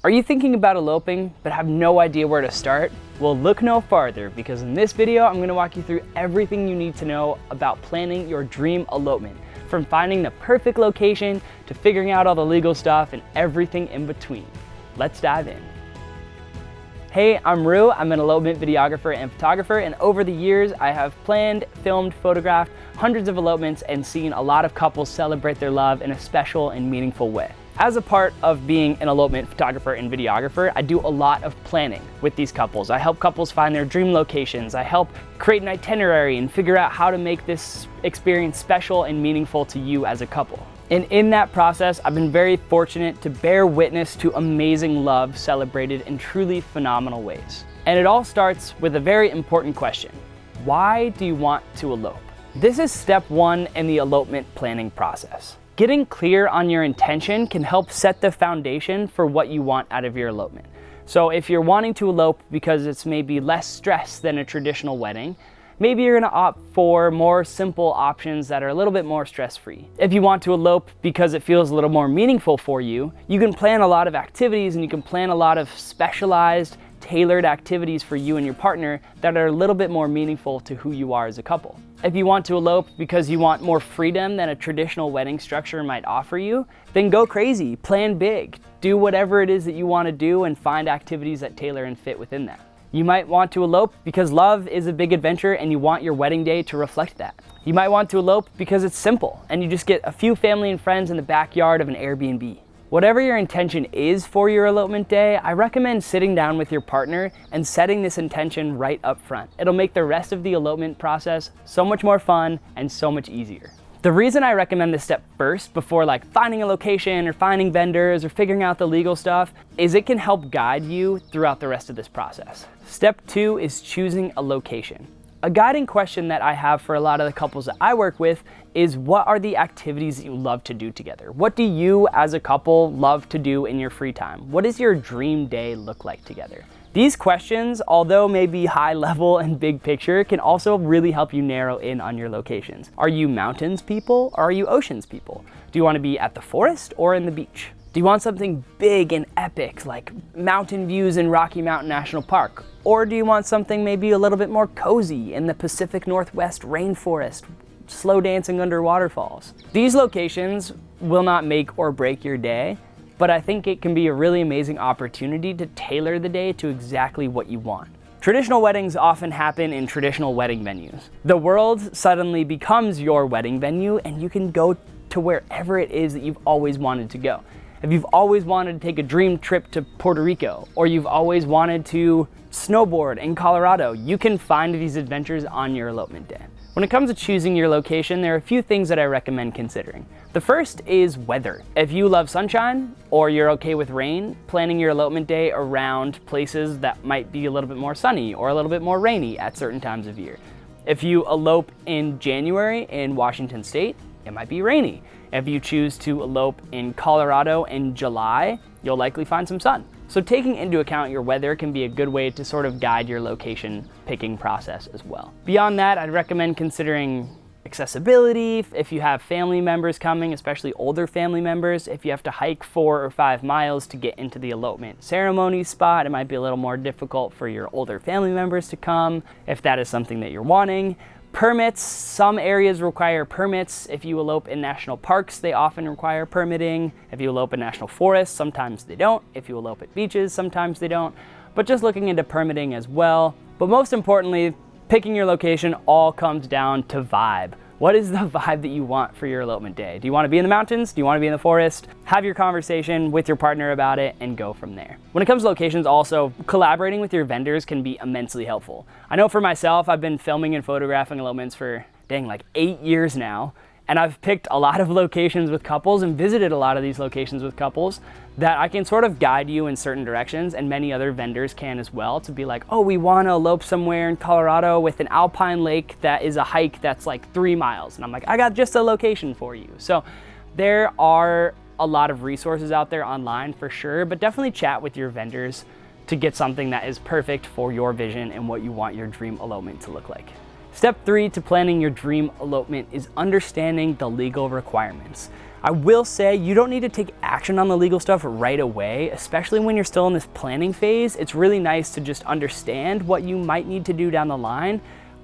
Are you thinking about eloping but have no idea where to start? Well, look no farther, because in this video I'm going to walk you through everything you need to know about planning your dream elopement, from finding the perfect location to figuring out all the legal stuff and everything in between. Let's dive in. Hey, I'm Rue. I'm an elopement videographer and photographer, and over the years I have planned, filmed, photographed hundreds of elopements and seen a lot of couples celebrate their love in a special and meaningful way. As a part of being an elopement photographer and videographer, I do a lot of planning with these couples. I help couples find their dream locations. I help create an itinerary and figure out how to make this experience special and meaningful to you as a couple. And in that process, I've been very fortunate to bear witness to amazing love celebrated in truly phenomenal ways. And it all starts with a very important question. Why do you want to elope? This is step one in the elopement planning process. Getting clear on your intention can help set the foundation for what you want out of your elopement. So if you're wanting to elope because it's maybe less stress than a traditional wedding, maybe you're gonna opt for more simple options that are a little bit more stress-free. If you want to elope because it feels a little more meaningful for you, you can plan a lot of activities and you can plan a lot of specialized, tailored activities for you and your partner that are a little bit more meaningful to who you are as a couple. If you want to elope because you want more freedom than a traditional wedding structure might offer you, then go crazy, plan big, do whatever it is that you want to do and find activities that tailor and fit within that. You might want to elope because love is a big adventure and you want your wedding day to reflect that. You might want to elope because it's simple and you just get a few family and friends in the backyard of an Airbnb. Whatever your intention is for your elopement day, I recommend sitting down with your partner and setting this intention right up front. It'll make the rest of the elopement process so much more fun and so much easier. The reason I recommend this step first before finding a location or finding vendors or figuring out the legal stuff is it can help guide you throughout the rest of this process. Step two is choosing a location. A guiding question that I have for a lot of the couples that I work with is, what are the activities that you love to do together? What do you as a couple love to do in your free time? What does your dream day look like together? These questions, although maybe high level and big picture, can also really help you narrow in on your locations. Are you mountains people or are you oceans people? Do you want to be at the forest or in the beach? Do you want something big and epic like mountain views in Rocky Mountain National Park? Or do you want something maybe a little bit more cozy in the Pacific Northwest rainforest, slow dancing under waterfalls? These locations will not make or break your day, but I think it can be a really amazing opportunity to tailor the day to exactly what you want. Traditional weddings often happen in traditional wedding venues. The world suddenly becomes your wedding venue and you can go to wherever it is that you've always wanted to go. If you've always wanted to take a dream trip to Puerto Rico, or you've always wanted to snowboard in Colorado, you can find these adventures on your elopement day. When it comes to choosing your location, there are a few things that I recommend considering. The first is weather. If you love sunshine or you're okay with rain, planning your elopement day around places that might be a little bit more sunny or a little bit more rainy at certain times of year. If you elope in January in Washington State, it might be rainy. If you choose to elope in Colorado in July, you'll likely find some sun. So taking into account your weather can be a good way to sort of guide your location picking process as well. Beyond that, I'd recommend considering accessibility. If you have family members coming, especially older family members, if you have to hike 4 or 5 miles to get into the elopement ceremony spot, it might be a little more difficult for your older family members to come, if that is something that you're wanting. Permits, some areas require permits. If you elope in national parks, they often require permitting. If you elope in national forests, sometimes they don't. If you elope at beaches, sometimes they don't. But just looking into permitting as well. But most importantly, picking your location all comes down to vibe. What is the vibe that you want for your elopement day? Do you want to be in the mountains? Do you want to be in the forest? Have your conversation with your partner about it and go from there. When it comes to locations also, collaborating with your vendors can be immensely helpful. I know for myself, I've been filming and photographing elopements for 8 years now. And I've picked a lot of locations with couples and visited a lot of these locations with couples that I can sort of guide you in certain directions, and many other vendors can as well, to be like, oh, we want to elope somewhere in Colorado with an alpine lake that is a hike that's 3 miles. And I'm like, I got just a location for you. So there are a lot of resources out there online for sure, but definitely chat with your vendors to get something that is perfect for your vision and what you want your dream elopement to look like. Step 3 to planning your dream elopement is understanding the legal requirements. I will say you don't need to take action on the legal stuff right away, especially when you're still in this planning phase. It's really nice to just understand what you might need to do down the line,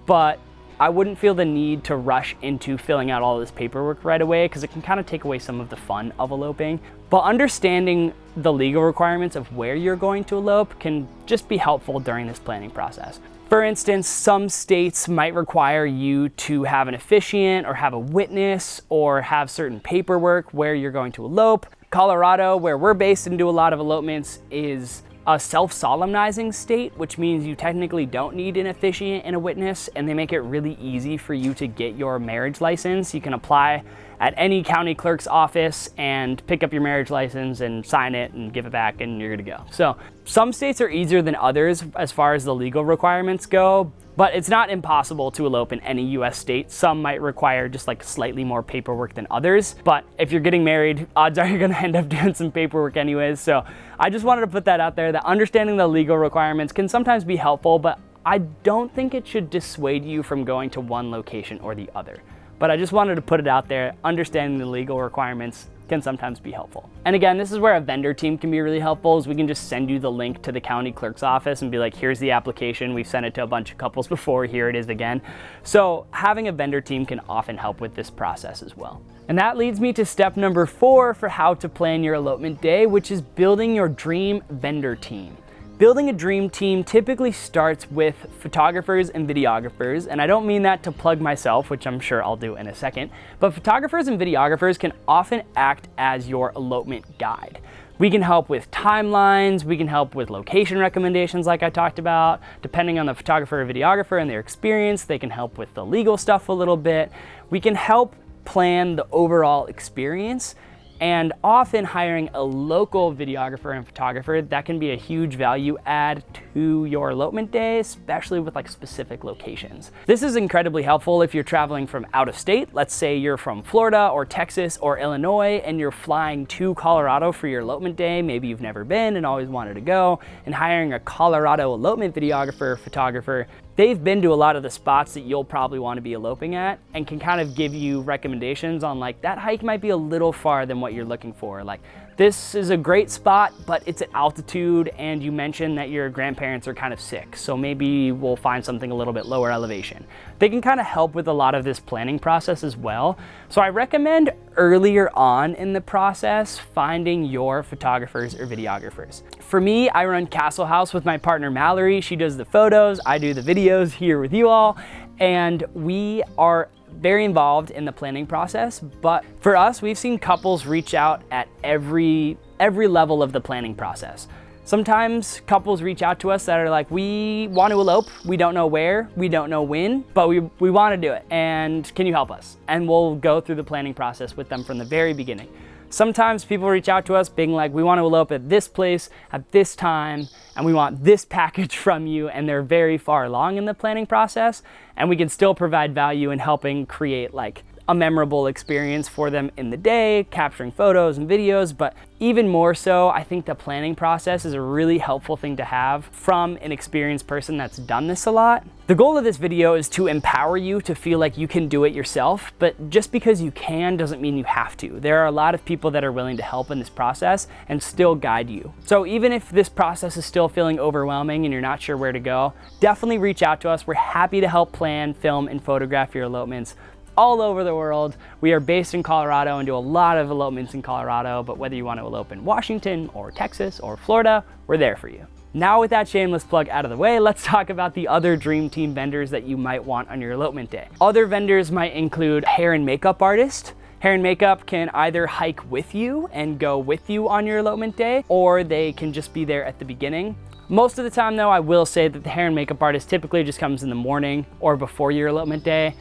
but I wouldn't feel the need to rush into filling out all this paperwork right away because it can kind of take away some of the fun of eloping. But understanding the legal requirements of where you're going to elope can just be helpful during this planning process. For instance, some states might require you to have an officiant or have a witness or have certain paperwork where you're going to elope. Colorado, where we're based and do a lot of elopements, is a self-solemnizing state, which means you technically don't need an officiant and a witness, and they make it really easy for you to get your marriage license. You can apply at any county clerk's office and pick up your marriage license and sign it and give it back and you're good to go. So some states are easier than others as far as the legal requirements go, but it's not impossible to elope in any US state. Some might require just like slightly more paperwork than others, but if you're getting married, odds are you're gonna end up doing some paperwork anyways. So I just wanted to put that out there, that understanding the legal requirements can sometimes be helpful, but I don't think it should dissuade you from going to one location or the other. But I just wanted to put it out there, understanding the legal requirements can sometimes be helpful. And again, this is where a vendor team can be really helpful, is we can just send you the link to the county clerk's office and be like, here's the application. We've sent it to a bunch of couples before, here it is again. So having a vendor team can often help with this process as well. And that leads me to step number 4 for how to plan your elopement day, which is building your dream vendor team. Building a dream team typically starts with photographers and videographers, and I don't mean that to plug myself, which I'm sure I'll do in a second, but photographers and videographers can often act as your elopement guide. We can help with timelines, we can help with location recommendations like I talked about. Depending on the photographer or videographer and their experience, they can help with the legal stuff a little bit. We can help plan the overall experience. And often hiring a local videographer and photographer, that can be a huge value add to your elopement day, especially with like specific locations. This is incredibly helpful if you're traveling from out of state. Let's say you're from Florida or Texas or Illinois and you're flying to Colorado for your elopement day. Maybe you've never been and always wanted to go, and hiring a Colorado elopement videographer or photographer, they've been to a lot of the spots that you'll probably want to be eloping at and can kind of give you recommendations on like, that hike might be a little far than what you're looking for. Like, this is a great spot, but it's at altitude and you mentioned that your grandparents are kind of sick, so maybe we'll find something a little bit lower elevation. They can kind of help with a lot of this planning process as well. So I recommend earlier on in the process finding your photographers or videographers. For me, I run Castlehouse with my partner Mallory. She does the photos, I do the videos here with you all, and we are very involved in the planning process. But for us, we've seen couples reach out at every level of the planning process. Sometimes couples reach out to us that are like, we want to elope, we don't know where, we don't know when, but we want to do it, and can you help us? And we'll go through the planning process with them from the very beginning. Sometimes people reach out to us being like, we want to elope at this place at this time, and we want this package from you, and they're very far along in the planning process, and we can still provide value in helping create like a memorable experience for them in the day, capturing photos and videos. But even more so, I think the planning process is a really helpful thing to have from an experienced person that's done this a lot. The goal of this video is to empower you to feel like you can do it yourself, but just because you can doesn't mean you have to. There are a lot of people that are willing to help in this process and still guide you. So even if this process is still feeling overwhelming and you're not sure where to go, definitely reach out to us. We're happy to help plan, film, and photograph your elopements all over the world. We are based in Colorado and do a lot of elopements in Colorado, but whether you want to elope in Washington or Texas or Florida, we're there for you. Now with that shameless plug out of the way, let's talk about the other dream team vendors that you might want on your elopement day. Other vendors might include hair and makeup artist. Hair and makeup can either hike with you and go with you on your elopement day, or they can just be there at the beginning. Most of the time though, I will say that the hair and makeup artist typically just comes in the morning or before your elopement day,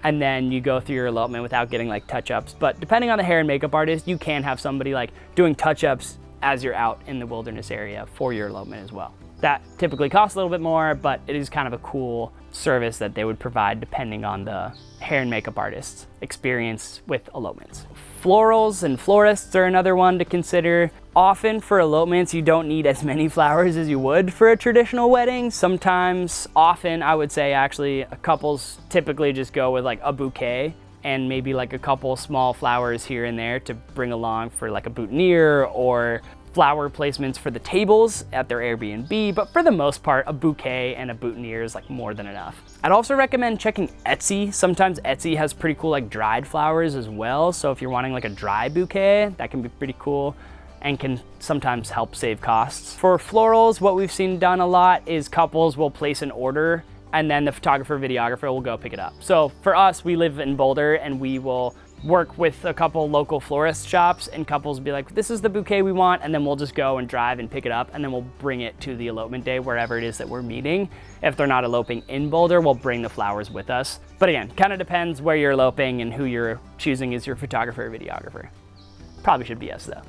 and then you go through your elopement without getting like touch-ups. But depending on the hair and makeup artist, you can have somebody like doing touch-ups as you're out in the wilderness area for your elopement as well. That typically costs a little bit more, but it is kind of a cool service that they would provide depending on the hair and makeup artist's experience with elopements. Florals and florists are another one to consider. Often for elopements, you don't need as many flowers as you would for a traditional wedding. Sometimes, often, I would say actually, couples typically just go with like a bouquet and maybe like a couple small flowers here and there to bring along for like a boutonniere, or flower placements for the tables at their Airbnb, but for the most part, a bouquet and a boutonniere is like more than enough. I'd also recommend checking Etsy. Sometimes Etsy has pretty cool like dried flowers as well. So if you're wanting like a dry bouquet, that can be pretty cool and can sometimes help save costs. For florals, what we've seen done a lot is couples will place an order and then the photographer, videographer will go pick it up. So for us, we live in Boulder and we will work with a couple local florist shops, and couples will be like, this is the bouquet we want, and then we'll just go and drive and pick it up, and then we'll bring it to the elopement day wherever it is that we're meeting. If they're not eloping in Boulder, we'll bring the flowers with us. But again, kind of depends where you're eloping and who you're choosing as your photographer or videographer. Probably should be us though.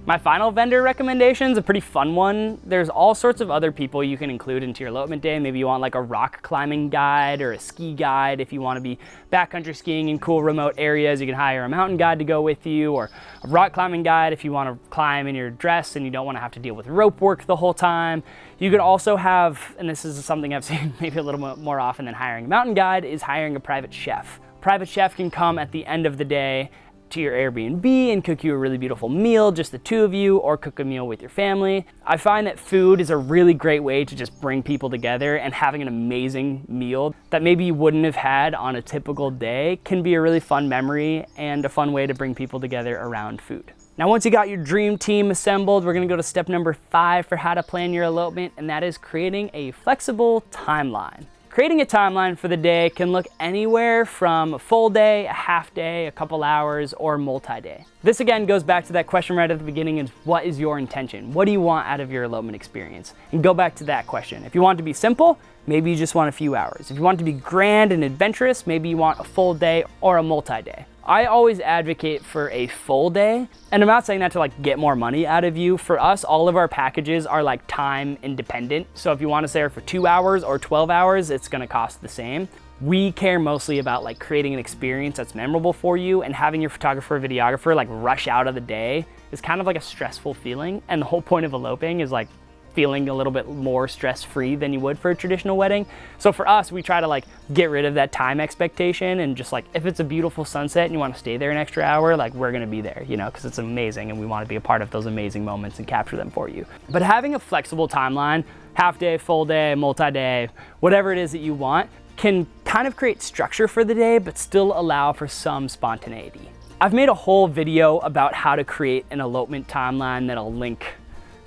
My final vendor recommendation is a pretty fun one. There's all sorts of other people you can include into your elopement day. Maybe you want like a rock climbing guide or a ski guide. If you want to be backcountry skiing in cool remote areas, you can hire a mountain guide to go with you, or a rock climbing guide if you want to climb in your dress and you don't want to have to deal with rope work the whole time. You could also have, and this is something I've seen maybe a little bit more often than hiring a mountain guide, is hiring a private chef. Private chef can come at the end of the day to your Airbnb and cook you a really beautiful meal, just the two of you, or cook a meal with your family. I find that food is a really great way to just bring people together, and having an amazing meal that maybe you wouldn't have had on a typical day can be a really fun memory and a fun way to bring people together around food. Now, once you got your dream team assembled, we're gonna go to step number 5 for how to plan your elopement, and that is creating a flexible timeline. Creating a timeline for the day can look anywhere from a full day, a half day, a couple hours, or multi-day. This again goes back to that question right at the beginning, is what is your intention? What do you want out of your elopement experience? And go back to that question. If you want it to be simple, maybe you just want a few hours. If you want it to be grand and adventurous, maybe you want a full day or a multi-day. I always advocate for a full day, and I'm not saying that to like get more money out of you. For us, all of our packages are like time independent. So if you want to stay there for 2 hours or 12 hours, it's going to cost the same. We care mostly about like creating an experience that's memorable for you, and having your photographer or videographer like rush out of the day is kind of like a stressful feeling. And the whole point of eloping is like feeling a little bit more stress-free than you would for a traditional wedding. So for us, we try to like get rid of that time expectation, and just like, if it's a beautiful sunset and you want to stay there an extra hour, like we're gonna be there, you know, because it's amazing and we want to be a part of those amazing moments and capture them for you. But having a flexible timeline, half day, full day, multi-day, whatever it is that you want, can kind of create structure for the day, but still allow for some spontaneity. I've made a whole video about how to create an elopement timeline that I'll link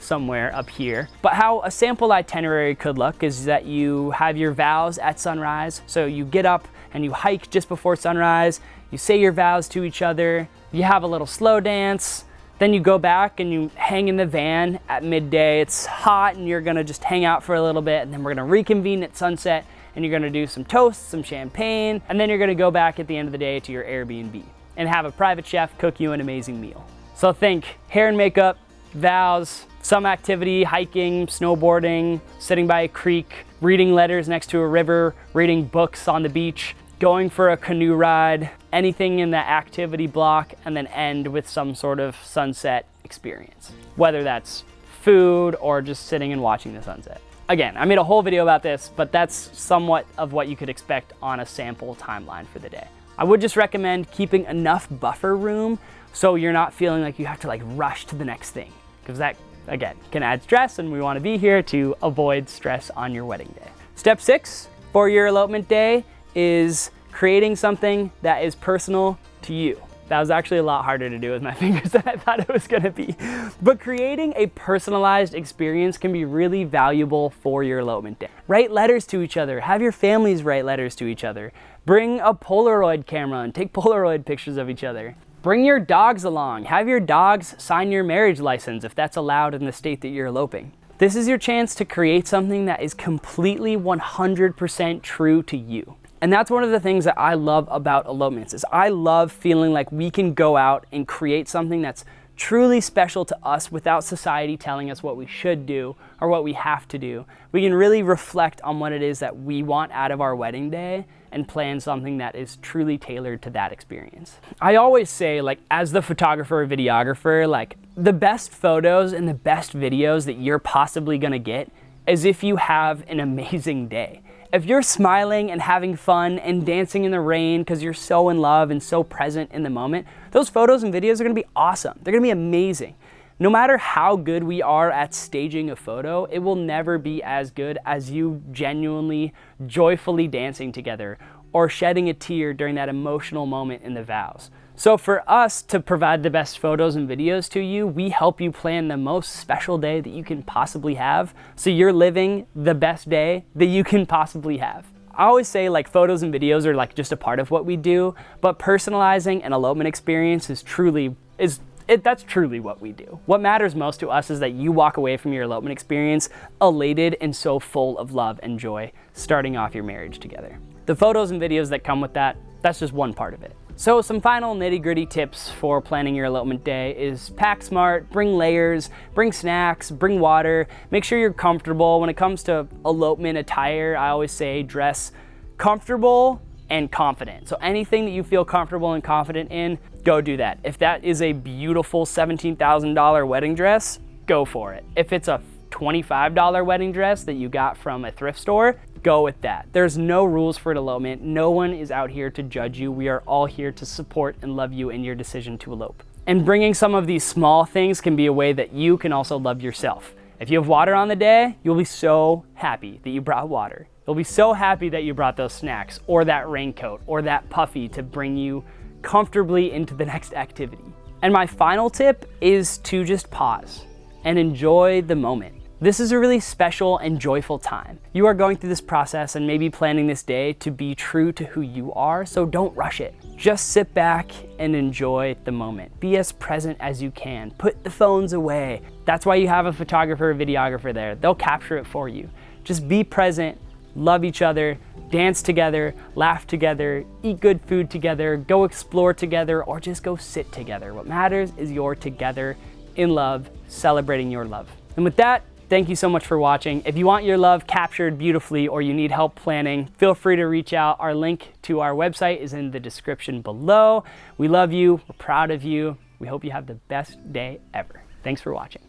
somewhere up here. But how a sample itinerary could look is that you have your vows at sunrise. So you get up and you hike just before sunrise, you say your vows to each other, you have a little slow dance, then you go back and you hang in the van at midday. It's hot and you're gonna just hang out for a little bit, and then we're gonna reconvene at sunset and you're gonna do some toasts, some champagne, and then you're gonna go back at the end of the day to your Airbnb and have a private chef cook you an amazing meal. So think hair and makeup, vows, some activity, hiking, snowboarding, sitting by a creek, reading letters next to a river, reading books on the beach, going for a canoe ride, anything in that activity block, and then end with some sort of sunset experience, whether that's food or just sitting and watching the sunset. Again, I made a whole video about this, but that's somewhat of what you could expect on a sample timeline for the day. I would just recommend keeping enough buffer room so you're not feeling like you have to like rush to the next thing, because that, again, can add stress, and we want to be here to avoid stress on your wedding day. Step 6 for your elopement day is creating something that is personal to you. That was actually a lot harder to do with my fingers than I thought it was gonna be. But creating a personalized experience can be really valuable for your elopement day. Write letters to each other, have your families write letters to each other. Bring a Polaroid camera and take Polaroid pictures of each other. Bring your dogs along, have your dogs sign your marriage license if that's allowed in the state that you're eloping. This is your chance to create something that is completely 100% true to you. And that's one of the things that I love about elopements, is I love feeling like we can go out and create something that's truly special to us without society telling us what we should do or what we have to do. We can really reflect on what it is that we want out of our wedding day and plan something that is truly tailored to that experience. I always say, like, as the photographer or videographer, like, the best photos and the best videos that you're possibly gonna get is if you have an amazing day. If you're smiling and having fun and dancing in the rain because you're so in love and so present in the moment, those photos and videos are gonna be awesome. They're gonna be amazing. No matter how good we are at staging a photo, it will never be as good as you genuinely, joyfully dancing together or shedding a tear during that emotional moment in the vows. So for us to provide the best photos and videos to you, we help you plan the most special day that you can possibly have, so you're living the best day that you can possibly have. I always say like photos and videos are like just a part of what we do, but personalizing an elopement experience that's truly what we do. What matters most to us is that you walk away from your elopement experience elated and so full of love and joy starting off your marriage together. The photos and videos that come with that, that's just one part of it. So some final nitty-gritty tips for planning your elopement day is pack smart, bring layers, bring snacks, bring water, make sure you're comfortable. When it comes to elopement attire, I always say dress comfortable and confident. So anything that you feel comfortable and confident in, go do that. If that is a beautiful $17,000 wedding dress, go for it. If it's a $25 wedding dress that you got from a thrift store, go with that. There's no rules for an elopement. No one is out here to judge you. We are all here to support and love you in your decision to elope. And bringing some of these small things can be a way that you can also love yourself. If you have water on the day, you'll be so happy that you brought water. You'll be so happy that you brought those snacks or that raincoat or that puffy to bring you comfortably into the next activity. And my final tip is to just pause and enjoy the moment. This is a really special and joyful time. You are going through this process and maybe planning this day to be true to who you are, so don't rush it. Just sit back and enjoy the moment. Be as present as you can. Put the phones away. That's why you have a photographer or videographer there. They'll capture it for you. Just be present, love each other, dance together, laugh together, eat good food together, go explore together, or just go sit together. What matters is you're together in love, celebrating your love. And with that, thank you so much for watching. If you want your love captured beautifully or you need help planning, feel free to reach out. Our link to our website is in the description below. We love you, we're proud of you. We hope you have the best day ever. Thanks for watching.